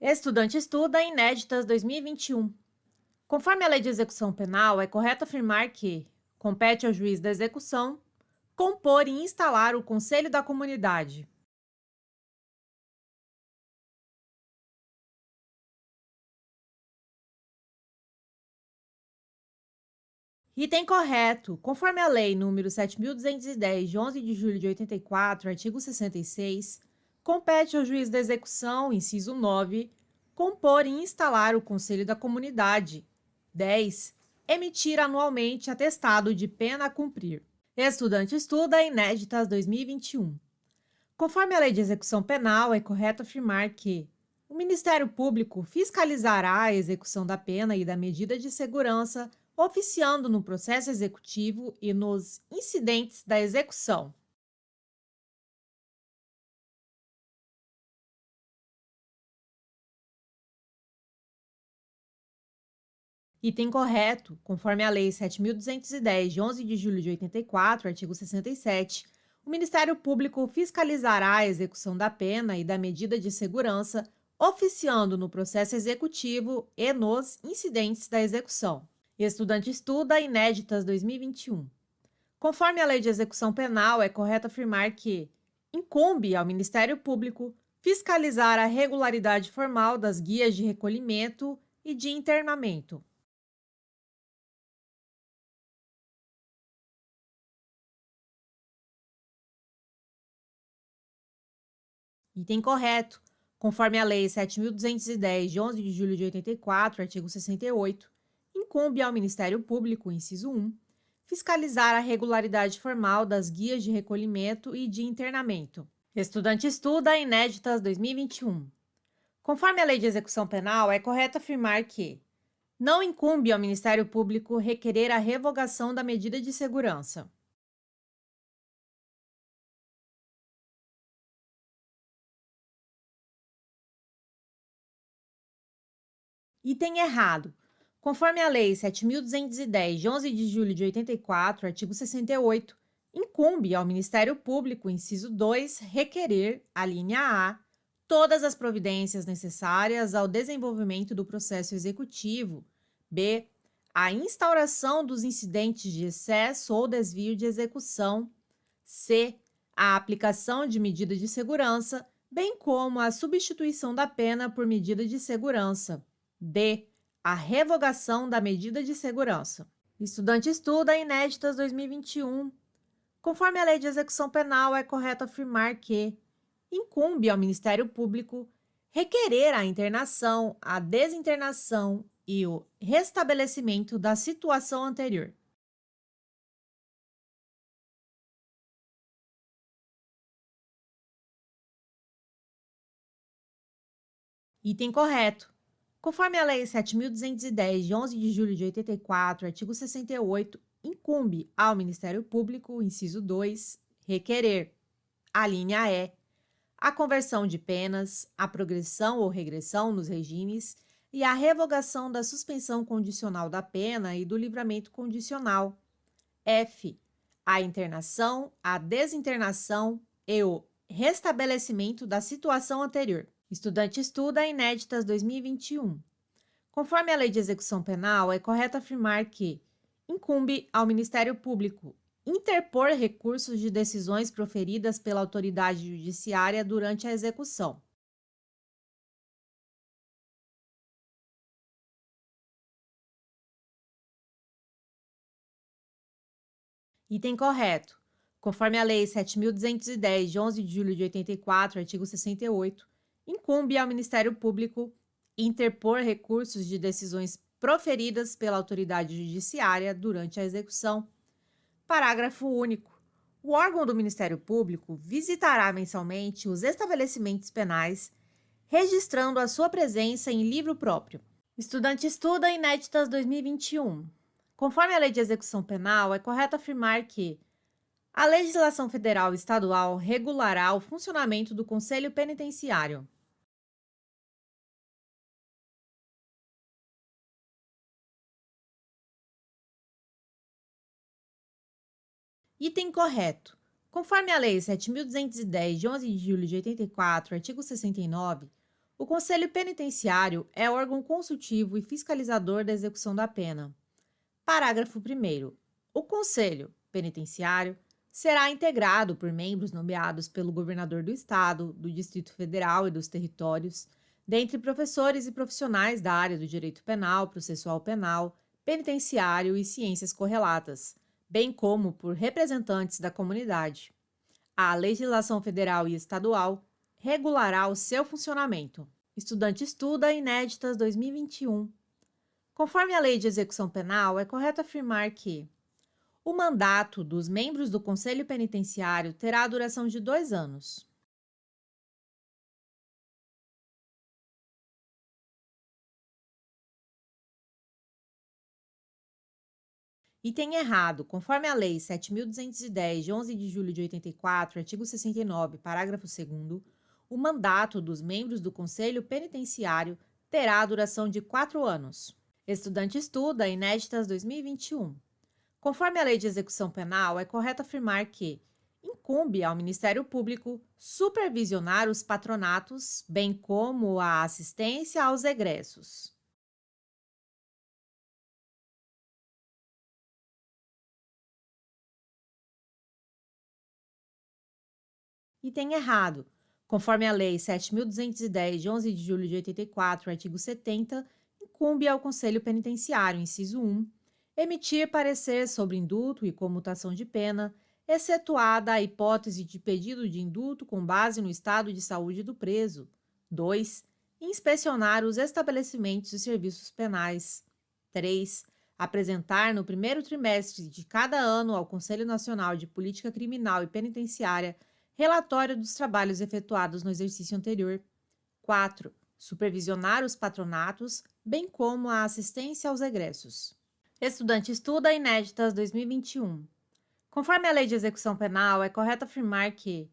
Estudante estuda Inéditas 2021. Conforme a Lei de Execução Penal, é correto afirmar que compete ao juiz da execução compor e instalar o Conselho da Comunidade. Item correto. Conforme a Lei nº 7.210, de 11 de julho de 84, artigo 66, compete ao juiz da execução, inciso 9, compor e instalar o Conselho da Comunidade. 10. Emitir anualmente atestado de pena a cumprir. Estudante estuda Inéditas 2021. Conforme a Lei de Execução Penal, é correto afirmar que o Ministério Público fiscalizará a execução da pena e da medida de segurança, oficiando no processo executivo e nos incidentes da execução. Item correto. Conforme a Lei 7.210, de 11 de julho de 84, artigo 67, o Ministério Público fiscalizará a execução da pena e da medida de segurança, oficiando no processo executivo e nos incidentes da execução. Estudante estuda Inéditas 2021. Conforme a Lei de Execução Penal, é correto afirmar que incumbe ao Ministério Público fiscalizar a regularidade formal das guias de recolhimento e de internamento. Item correto. Conforme a Lei 7.210, de 11 de julho de 84, artigo 68, incumbe ao Ministério Público, inciso 1, fiscalizar a regularidade formal das guias de recolhimento e de internamento. Estudante estuda Inéditas 2021. Conforme a Lei de Execução Penal, é correto afirmar que não incumbe ao Ministério Público requerer a revogação da medida de segurança. Item errado. Conforme a Lei 7.210, de 11 de julho de 84, artigo 68, incumbe ao Ministério Público, inciso 2, requerer, a linha A, todas as providências necessárias ao desenvolvimento do processo executivo, b, a instauração dos incidentes de excesso ou desvio de execução, c, a aplicação de medida de segurança, bem como a substituição da pena por medida de segurança. D. A revogação da medida de segurança. Estudante estuda Inéditas 2021. Conforme a Lei de Execução Penal, é correto afirmar que incumbe ao Ministério Público requerer a internação, a desinternação e o restabelecimento da situação anterior. Item correto. Conforme a Lei 7.210, de 11 de julho de 84, artigo 68, incumbe ao Ministério Público, inciso 2, requerer, a linha E, a conversão de penas, a progressão ou regressão nos regimes e a revogação da suspensão condicional da pena e do livramento condicional. F, a internação, a desinternação e o restabelecimento da situação anterior. Estudante estuda Inéditas 2021. Conforme a Lei de Execução Penal, é correto afirmar que incumbe ao Ministério Público interpor recursos de decisões proferidas pela autoridade judiciária durante a execução. Item correto. Conforme a Lei 7.210, de 11 de julho de 84, artigo 68, incumbe ao Ministério Público interpor recursos de decisões proferidas pela autoridade judiciária durante a execução. Parágrafo único. O órgão do Ministério Público visitará mensalmente os estabelecimentos penais, registrando a sua presença em livro próprio. Estudante estuda Inéditas 2021. Conforme a Lei de Execução Penal, é correto afirmar que a legislação federal e estadual regulará o funcionamento do Conselho Penitenciário. Item correto. Conforme a Lei 7.210, de 11 de julho de 84, artigo 69, O Conselho Penitenciário é órgão consultivo e fiscalizador da execução da pena. Parágrafo primeiro. O Conselho Penitenciário será integrado por membros nomeados pelo governador do Estado, do Distrito Federal e dos territórios, dentre professores e profissionais da área do direito penal, processual penal, penitenciário e ciências correlatas, bem como por representantes da comunidade. A legislação federal e estadual regulará o seu funcionamento. Estudante estuda inéditas 2021. Conforme a Lei de Execução Penal, é correto afirmar que o mandato dos membros do Conselho Penitenciário terá a duração de 2 anos. Item errado. Conforme a Lei 7.210, de 11 de julho de 84, artigo 69, parágrafo 2º, o mandato dos membros do Conselho Penitenciário terá a duração de 4 anos. Estudante estuda inéditas 2021. Conforme a Lei de Execução Penal, é correto afirmar que incumbe ao Ministério Público supervisionar os patronatos, bem como a assistência aos egressos. Item errado. Conforme a Lei 7.210, de 11 de julho de 84, artigo 70, incumbe ao Conselho Penitenciário, inciso 1, emitir parecer sobre indulto e comutação de pena, excetuada a hipótese de pedido de indulto com base no estado de saúde do preso. 2. Inspecionar os estabelecimentos e serviços penais. 3. Apresentar no primeiro trimestre de cada ano ao Conselho Nacional de Política Criminal e Penitenciária relatório dos trabalhos efetuados no exercício anterior. 4. Supervisionar os patronatos, bem como a assistência aos egressos. Estudante estuda inéditas 2021. Conforme a Lei de Execução Penal, é correto afirmar que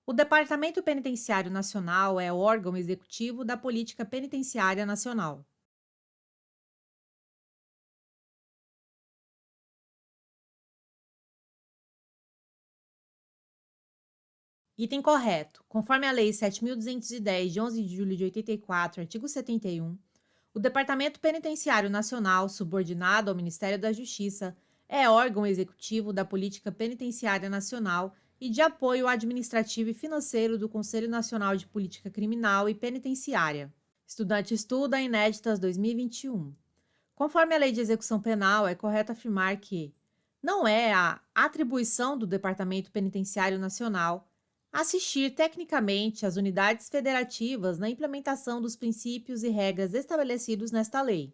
o Departamento Penitenciário Nacional é órgão executivo da Política Penitenciária Nacional. Item correto. Conforme a Lei 7.210, de 11 de julho de 84, artigo 71, o Departamento Penitenciário Nacional, subordinado ao Ministério da Justiça, é órgão executivo da Política Penitenciária Nacional e de apoio administrativo e financeiro do Conselho Nacional de Política Criminal e Penitenciária. Estudante estuda inéditas 2021. Conforme a Lei de Execução Penal, é correto afirmar que não é a atribuição do Departamento Penitenciário Nacional assistir tecnicamente às unidades federativas na implementação dos princípios e regras estabelecidos nesta lei.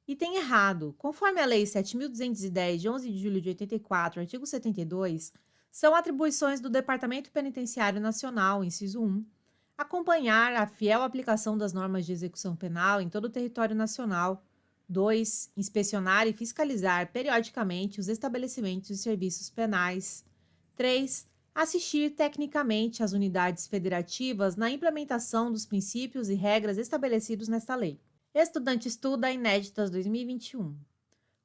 Item errado. Conforme a Lei 7.210, de 11 de julho de 84, artigo 72, são atribuições do Departamento Penitenciário Nacional, inciso 1, acompanhar a fiel aplicação das normas de execução penal em todo o território nacional. 2. Inspecionar e fiscalizar periodicamente os estabelecimentos e serviços penais. 3. Assistir tecnicamente às unidades federativas na implementação dos princípios e regras estabelecidos nesta lei. Estudante estuda inéditas 2021.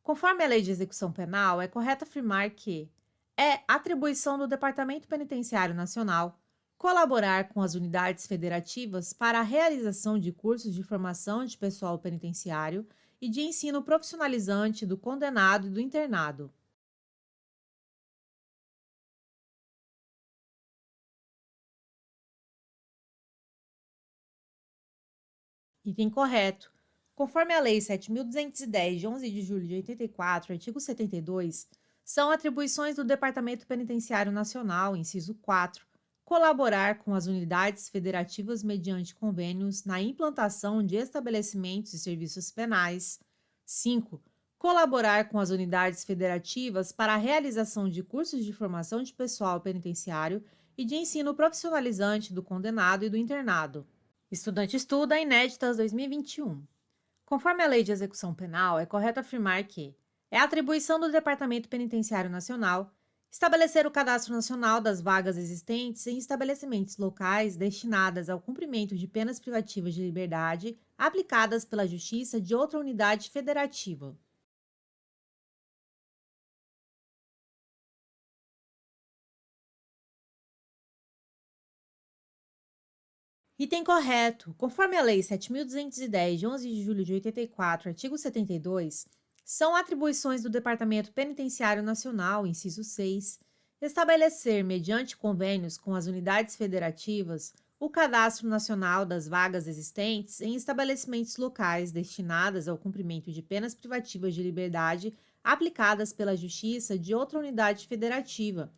Conforme a Lei de Execução Penal, é correto afirmar que é atribuição do Departamento Penitenciário Nacional colaborar com as unidades federativas para a realização de cursos de formação de pessoal penitenciário e de ensino profissionalizante do condenado e do internado. Item correto. Conforme a Lei 7.210, de 11 de julho de 84, artigo 72, são atribuições do Departamento Penitenciário Nacional, inciso 4, colaborar com as unidades federativas mediante convênios na implantação de estabelecimentos e serviços penais. 5. Colaborar com as unidades federativas para a realização de cursos de formação de pessoal penitenciário e de ensino profissionalizante do condenado e do internado. Estudante estuda inéditas 2021. Conforme a Lei de Execução Penal, é correto afirmar que é atribuição do Departamento Penitenciário Nacional estabelecer o cadastro nacional das vagas existentes em estabelecimentos locais destinadas ao cumprimento de penas privativas de liberdade aplicadas pela Justiça de outra unidade federativa. Item correto. Conforme a Lei 7.210, de 11 de julho de 84, artigo 72, são atribuições do Departamento Penitenciário Nacional, inciso 6, estabelecer, mediante convênios com as unidades federativas, o Cadastro Nacional das vagas existentes em estabelecimentos locais destinadas ao cumprimento de penas privativas de liberdade aplicadas pela Justiça de outra unidade federativa,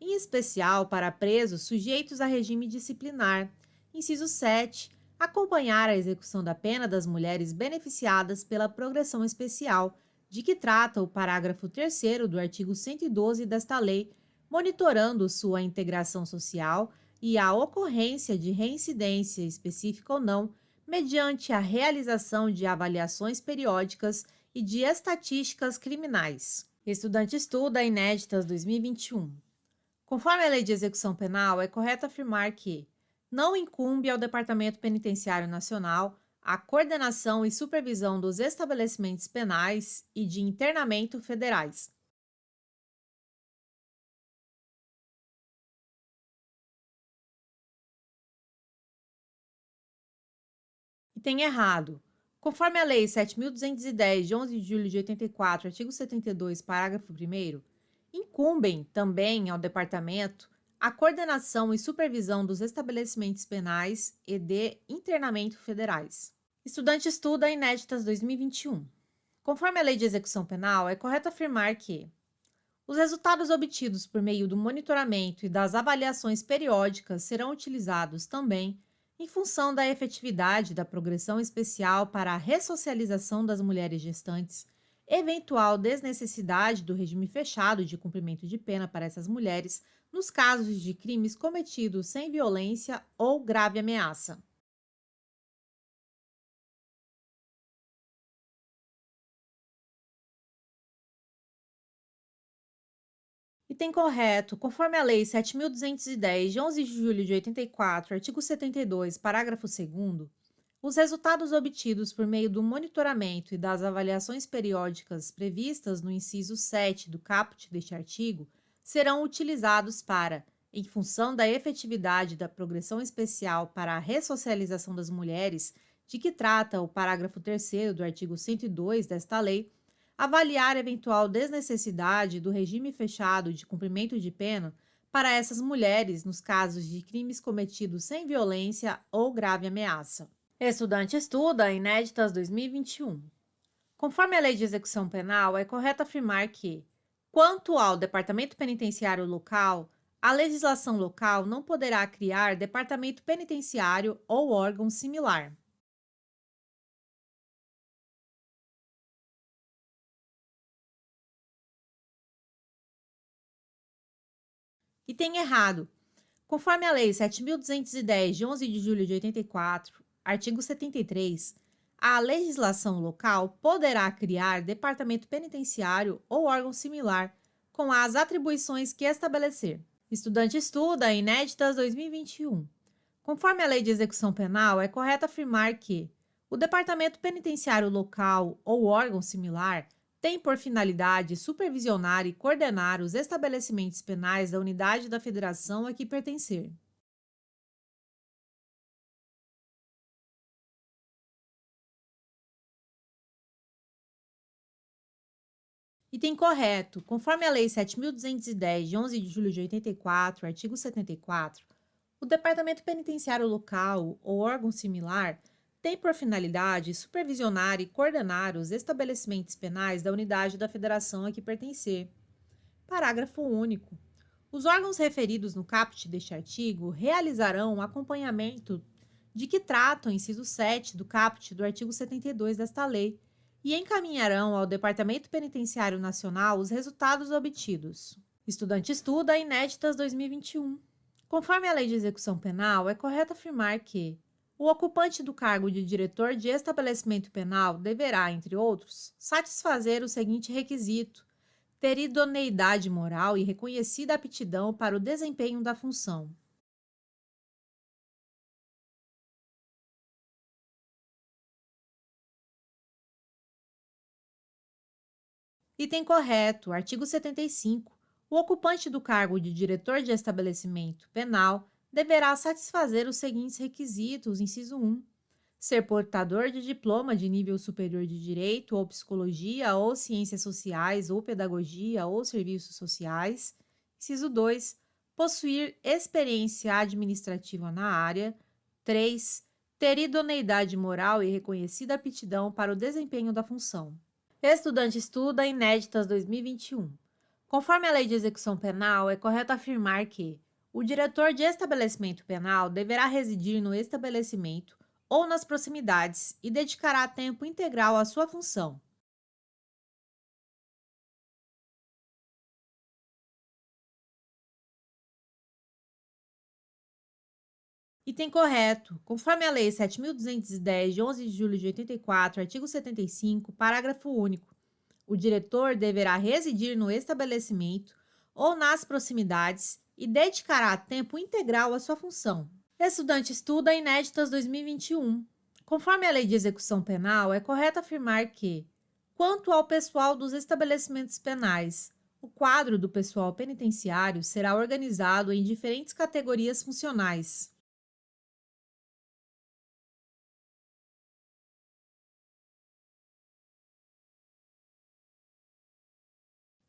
em especial para presos sujeitos a regime disciplinar. Inciso 7. Acompanhar a execução da pena das mulheres beneficiadas pela progressão especial, de que trata o parágrafo 3º do artigo 112 desta lei, monitorando sua integração social e a ocorrência de reincidência específica ou não, mediante a realização de avaliações periódicas e de estatísticas criminais. Estudante estuda inéditas 2021. Conforme a Lei de Execução Penal, é correto afirmar que não incumbe ao Departamento Penitenciário Nacional a coordenação e supervisão dos estabelecimentos penais e de internamento federais. E tem errado. Conforme a Lei 7.210, de 11 de julho de 84, artigo 72, parágrafo 1º, incumbem também ao Departamento a coordenação e supervisão dos estabelecimentos penais e de internamento federais. Estudante estuda inéditas 2021. Conforme a Lei de Execução Penal, é correto afirmar que os resultados obtidos por meio do monitoramento e das avaliações periódicas serão utilizados também em função da efetividade da progressão especial para a ressocialização das mulheres gestantes, eventual desnecessidade do regime fechado de cumprimento de pena para essas mulheres nos casos de crimes cometidos sem violência ou grave ameaça. Item correto. Conforme a Lei 7.210, de 11 de julho de 84, artigo 72, parágrafo 2º, os resultados obtidos por meio do monitoramento e das avaliações periódicas previstas no inciso 7 do caput deste artigo serão utilizados para, em função da efetividade da progressão especial para a ressocialização das mulheres, de que trata o parágrafo 3º do artigo 102 desta lei, avaliar eventual desnecessidade do regime fechado de cumprimento de pena para essas mulheres nos casos de crimes cometidos sem violência ou grave ameaça. Estudante estuda inéditas 2021. Conforme a Lei de Execução Penal, é correto afirmar que, quanto ao Departamento Penitenciário Local, a legislação local não poderá criar departamento penitenciário ou órgão similar. E tem errado. Conforme a Lei 7.210, de 11 de julho de 84, artigo 73, a legislação local poderá criar departamento penitenciário ou órgão similar, com as atribuições que estabelecer. Estudante estuda inéditas 2021. Conforme a Lei de Execução Penal, é correto afirmar que o departamento penitenciário local ou órgão similar tem por finalidade supervisionar e coordenar os estabelecimentos penais da unidade da federação a que pertencer. Item correto. Conforme a Lei 7.210, de 11 de julho de 84, artigo 74, o Departamento Penitenciário Local ou órgão similar tem por finalidade supervisionar e coordenar os estabelecimentos penais da unidade da federação a que pertencer. Parágrafo único. Os órgãos referidos no caput deste artigo realizarão o acompanhamento de que trata o inciso 7 do caput do artigo 72 desta lei e encaminharão ao Departamento Penitenciário Nacional os resultados obtidos. Estudante estuda inéditas 2021. Conforme a Lei de Execução Penal, é correto afirmar que o ocupante do cargo de diretor de estabelecimento penal deverá, entre outros, satisfazer o seguinte requisito: ter idoneidade moral e reconhecida aptidão para o desempenho da função. Item correto, artigo 75. O ocupante do cargo de diretor de estabelecimento penal deverá satisfazer os seguintes requisitos: inciso 1, ser portador de diploma de nível superior de direito ou psicologia ou ciências sociais ou pedagogia ou serviços sociais. Inciso 2, possuir experiência administrativa na área. 3, ter idoneidade moral e reconhecida aptidão para o desempenho da função. Estudante estuda inéditas 2021. Conforme a Lei de Execução Penal, é correto afirmar que o diretor de estabelecimento penal deverá residir no estabelecimento ou nas proximidades e dedicará tempo integral à sua função. Item correto. Conforme a Lei 7.210, de 11 de julho de 84, artigo 75, parágrafo único, o diretor deverá residir no estabelecimento ou nas proximidades e dedicará tempo integral à sua função. Estudante estuda inéditas 2021. Conforme a Lei de Execução Penal, é correto afirmar que, quanto ao pessoal dos estabelecimentos penais, o quadro do pessoal penitenciário será organizado em diferentes categorias funcionais.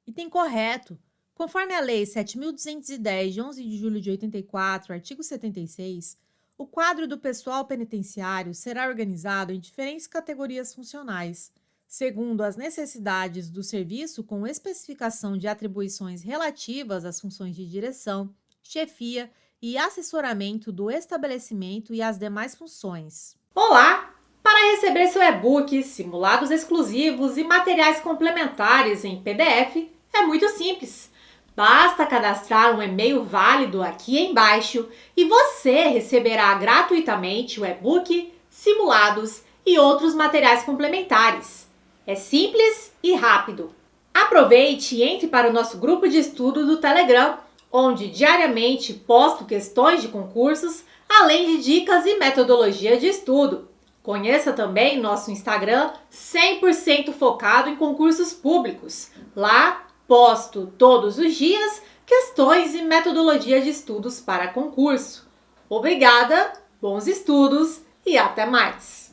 Item correto. Conforme a Lei 7.210, de 11 de julho de 84, artigo 76, o quadro do pessoal penitenciário será organizado em diferentes categorias funcionais, segundo as necessidades do serviço, com especificação de atribuições relativas às funções de direção, chefia e assessoramento do estabelecimento e às demais funções. Olá! Para receber seu e-book, simulados exclusivos e materiais complementares em PDF, é muito simples. Basta cadastrar um e-mail válido aqui embaixo e você receberá gratuitamente o e-book, simulados e outros materiais complementares. É simples e rápido. Aproveite e entre para o nosso grupo de estudo do Telegram, onde diariamente posto questões de concursos, além de dicas e metodologia de estudo. Conheça também nosso Instagram 100% focado em concursos públicos. Lá posto todos os dias questões e metodologia de estudos para concurso. Obrigada, bons estudos e até mais!